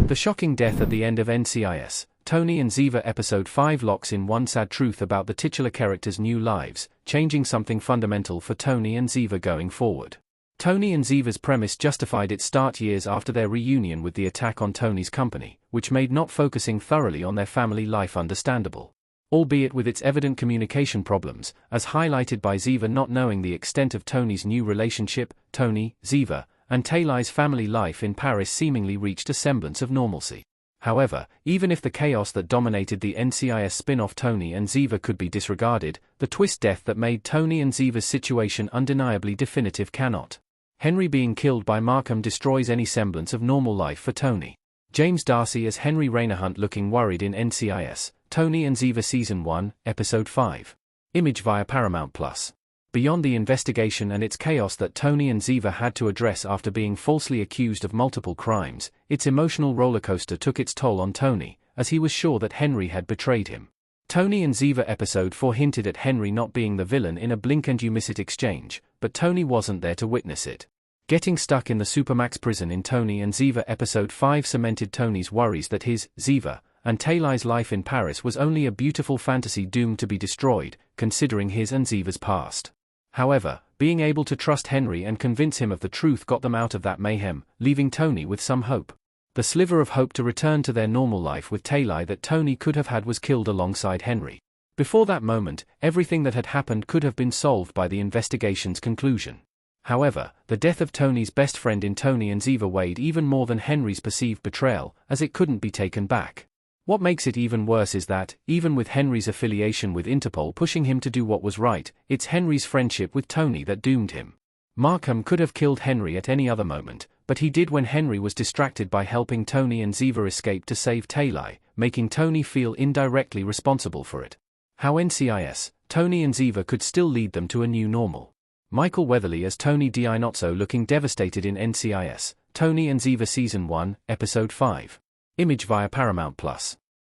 The shocking death at the end of NCIS, Tony and Ziva Episode 5 locks in one sad truth about the titular characters' new lives, changing something fundamental for Tony and Ziva going forward. Tony and Ziva's premise justified its start years after their reunion with the attack on Tony's company, which made not focusing thoroughly on their family life understandable. Albeit with its evident communication problems, as highlighted by Ziva not knowing the extent of Tony's new relationship, Tony, Ziva, and Taylai's family life in Paris seemingly reached a semblance of normalcy. However, even if the chaos that dominated the NCIS spin-off Tony and Ziva could be disregarded, the twist death that made Tony and Ziva's situation undeniably definitive cannot. Henry being killed by Markham destroys any semblance of normal life for Tony. James Darcy as Henry Rainerhunt looking worried in NCIS, Tony and Ziva Season 1, Episode 5. Image via Paramount+. Beyond the investigation and its chaos that Tony and Ziva had to address after being falsely accused of multiple crimes, its emotional rollercoaster took its toll on Tony, as he was sure that Henry had betrayed him. Tony and Ziva Episode 4 hinted at Henry not being the villain in a blink-and-you-miss-it exchange, but Tony wasn't there to witness it. Getting stuck in the Supermax prison in Tony and Ziva Episode 5 cemented Tony's worries that his, Ziva, and Taylai's life in Paris was only a beautiful fantasy doomed to be destroyed, considering his and Ziva's past. However, being able to trust Henry and convince him of the truth got them out of that mayhem, leaving Tony with some hope. The sliver of hope to return to their normal life with Taylai that Tony could have had was killed alongside Henry. Before that moment, everything that had happened could have been solved by the investigation's conclusion. However, the death of Tony's best friend in Tony and Ziva weighed even more than Henry's perceived betrayal, as it couldn't be taken back. What makes it even worse is that, even with Henry's affiliation with Interpol pushing him to do what was right, it's Henry's friendship with Tony that doomed him. Markham could have killed Henry at any other moment, but he did when Henry was distracted by helping Tony and Ziva escape to save Taylai, making Tony feel indirectly responsible for it. How NCIS, Tony and Ziva could still lead them to a new normal. Michael Weatherly as Tony D'Inozzo looking devastated in NCIS, Tony and Ziva Season 1, Episode 5. Image via Paramount+.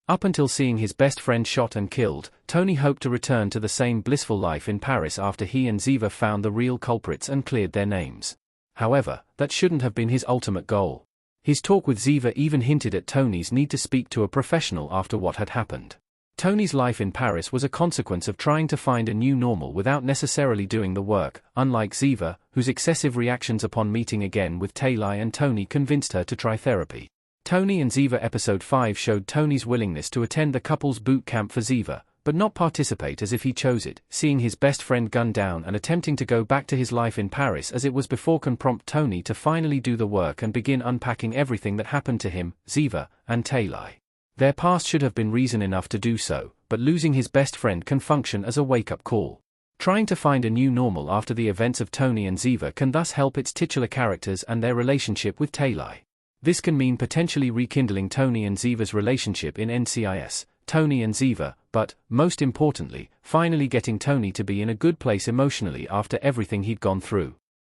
Up until seeing his best friend shot and killed, Tony hoped to return to the same blissful life in Paris after he and Ziva found the real culprits and cleared their names. However, that shouldn't have been his ultimate goal. His talk with Ziva even hinted at Tony's need to speak to a professional after what had happened. Tony's life in Paris was a consequence of trying to find a new normal without necessarily doing the work, unlike Ziva, whose excessive reactions upon meeting again with Taylai and Tony convinced her to try therapy. Tony and Ziva Episode 5 showed Tony's willingness to attend the couple's boot camp for Ziva, but not participate as if he chose it, seeing his best friend gunned down and attempting to go back to his life in Paris as it was before can prompt Tony to finally do the work and begin unpacking everything that happened to him, Ziva, and Taylai. Their past should have been reason enough to do so, but losing his best friend can function as a wake-up call. Trying to find a new normal after the events of Tony and Ziva can thus help its titular characters and their relationship with Taylai. This can mean potentially rekindling Tony and Ziva's relationship in NCIS, Tony and Ziva, but, most importantly, finally getting Tony to be in a good place emotionally after everything he'd gone through.